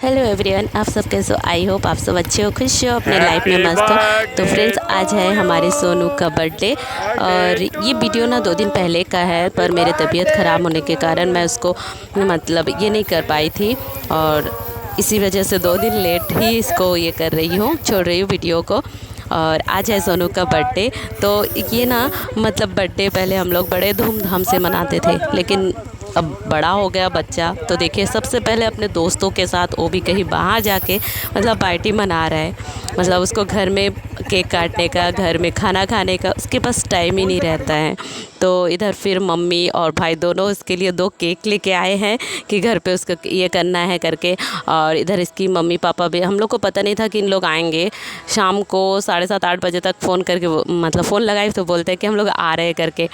Hello everyone, आप सब कैसे हो? आई होप आप सब अच्छे हो, खुश हो, अपने लाइफ में मस्त हो। तो फ्रेंड्स, आज है हमारे सोनू का बर्थडे और ये वीडियो ना 2 दिन पहले का है, पर मेरे तबीयत ख़राब होने के कारण मैं उसको मतलब ये नहीं कर पाई थी और इसी वजह से 2 दिन लेट ही इसको ये कर रही हूँ, छोड़ रही हूँ वीडियो को। और आज है सोनू का बर्थडे। तो ये ना मतलब बर्थडे पहले हम लोग बड़े धूमधाम से मनाते थे, लेकिन अब बड़ा हो गया बच्चा, तो देखिए सबसे पहले अपने दोस्तों के साथ, वो भी कहीं बाहर जाके मतलब पार्टी मना रहा है। मतलब उसको घर में केक काटने का, घर में खाना खाने का उसके पास टाइम ही नहीं रहता है। तो इधर फिर मम्मी और भाई दोनों इसके लिए 2 केक लेके आए हैं कि घर पे उसको ये करना है करके। और इधर इसकी मम्मी पापा भी, हम लोग को पता नहीं था कि इन लोग आएंगे। शाम को 7:30-8 बजे तक फ़ोन करके मतलब फ़ोन लगाए तो बोलते हैं कि हम लोग आ रहे हैं करके।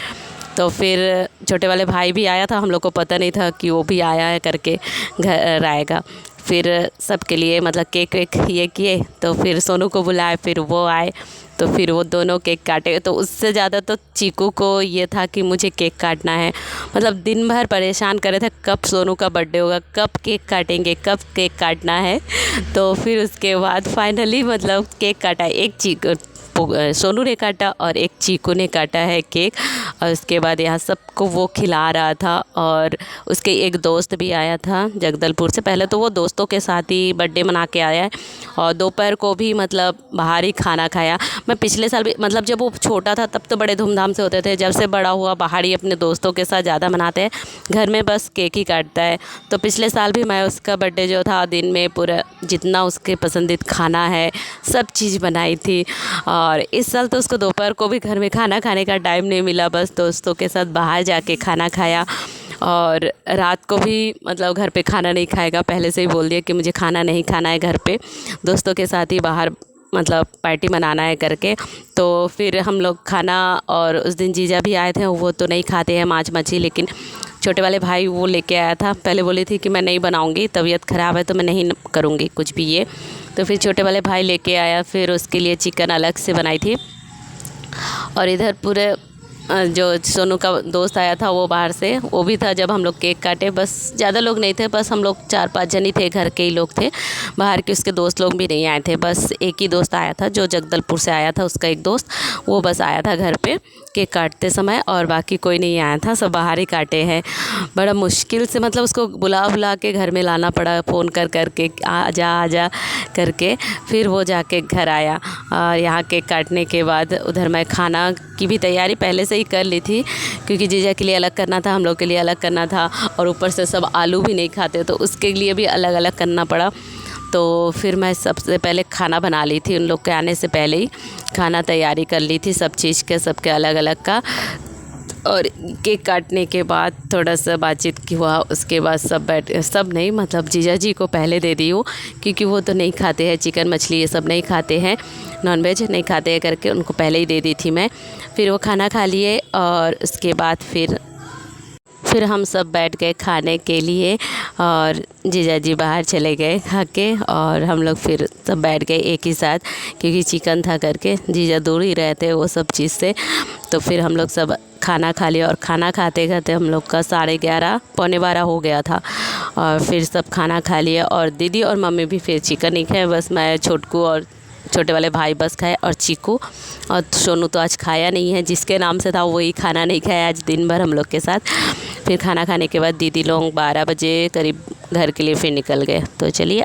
तो फिर छोटे वाले भाई भी आया था, हम लोग को पता नहीं था कि वो भी आया है करके, घर आएगा। फिर सबके लिए मतलब केक वेक ये किए, तो फिर सोनू को बुलाए, फिर वो आए, तो फिर वो दोनों केक काटे। तो उससे ज़्यादा तो चीकू को ये था कि मुझे केक काटना है। मतलब दिन भर परेशान करे थे, कब सोनू का बर्थडे होगा, कब केक काटेंगे, कब केक काटना है। तो फिर उसके बाद फाइनली मतलब केक काटा। एक चीकू सोनू ने काटा और एक चीकू ने काटा है केक। और उसके बाद यहाँ सबको वो खिला रहा था। और उसके एक दोस्त भी आया था जगदलपुर से। पहले तो वो दोस्तों के साथ ही बर्थडे मना के आया है और दोपहर को भी मतलब बाहर ही खाना खाया। मैं पिछले साल भी मतलब जब वो छोटा था तब तो बड़े धूमधाम से होते थे, जब से बड़ा हुआ बाहर ही अपने दोस्तों के साथ ज़्यादा मनाते हैं, घर में बस केक ही काटता है। तो पिछले साल भी मैं उसका बर्थडे जो था दिन में पूरा जितना उसके पसंदीदा खाना है सब चीज़ बनाई थी। और इस साल तो उसको दोपहर को भी घर में खाना खाने का टाइम नहीं मिला, बस दोस्तों के साथ बाहर जाके खाना खाया। और रात को भी मतलब घर पे खाना नहीं खाएगा, पहले से ही बोल दिया कि मुझे खाना नहीं खाना है घर पे, दोस्तों के साथ ही बाहर मतलब पार्टी मनाना है करके। तो फिर हम लोग खाना, और उस दिन जीजा भी आए थे, वो तो नहीं खाते हैं मांस मछली, लेकिन छोटे वाले भाई वो लेके आया था। पहले बोली थी कि मैं नहीं बनाऊंगी, तबीयत ख़राब है तो मैं नहीं करूँगी कुछ भी ये। तो फिर छोटे वाले भाई लेके आया, फिर उसके लिए चिकन अलग से बनाई थी। और इधर पूरे जो सोनू का दोस्त आया था वो बाहर से, वो भी था जब हम लोग केक काटे। बस ज़्यादा लोग नहीं थे, बस हम लोग 4-5 जन ही थे, घर के ही लोग थे, बाहर के उसके दोस्त लोग भी नहीं आए थे। बस एक ही दोस्त आया था जो जगदलपुर से आया था, उसका एक दोस्त, वो बस आया था घर पे केक काटते समय, और बाकी कोई नहीं आया था, सब बाहर ही काटे हैं। बड़ा मुश्किल से मतलब उसको बुला बुला के घर में लाना पड़ा, फ़ोन कर के आ जा करके, फिर वो जाके घर आया। और यहाँ केक काटने के बाद उधर मैं खाना की भी तैयारी पहले से ही कर ली थी, क्योंकि जीजा के लिए अलग करना था, हम लोग के लिए अलग करना था, और ऊपर से सब आलू भी नहीं खाते तो उसके लिए भी अलग अलग करना पड़ा। तो फिर मैं सबसे पहले खाना बना ली थी, उन लोग के आने से पहले ही खाना तैयारी कर ली थी सब चीज़ के, सबके अलग अलग का। और केक काटने के बाद थोड़ा सा बातचीत की हुआ, उसके बाद सब नहीं मतलब जीजा जी को पहले दे दी हूँ, क्योंकि वो तो नहीं खाते हैं चिकन मछली, ये सब नहीं खाते हैं, नॉनवेज नहीं खाते हैं करके उनको पहले ही दे दी थी मैं। फिर वो खाना खा लिए और उसके बाद फिर हम सब बैठ गए खाने के लिए, और जीजा जी बाहर चले गए खा के, और हम लोग फिर सब बैठ गए एक ही साथ, क्योंकि चिकन था करके, जीजा दूर ही रहते वो सब चीज़ से। तो फिर हम लोग सब खाना खा लिया, और खाना खाते खाते हम लोग का 11:30 पौने 12 हो गया था। और फिर सब खाना खा लिया, और दीदी और मम्मी भी फिर चिकन नहीं खाए, बस मैं, छोटकू और छोटे वाले भाई बस खाए, और चीकू और सोनू तो आज खाया नहीं है, जिसके नाम से था वही खाना नहीं खाया आज दिन भर हम लोग के साथ। फिर खाना खाने के बाद दीदी लोग 12 बजे करीब घर के लिए फिर निकल गए। तो चलिए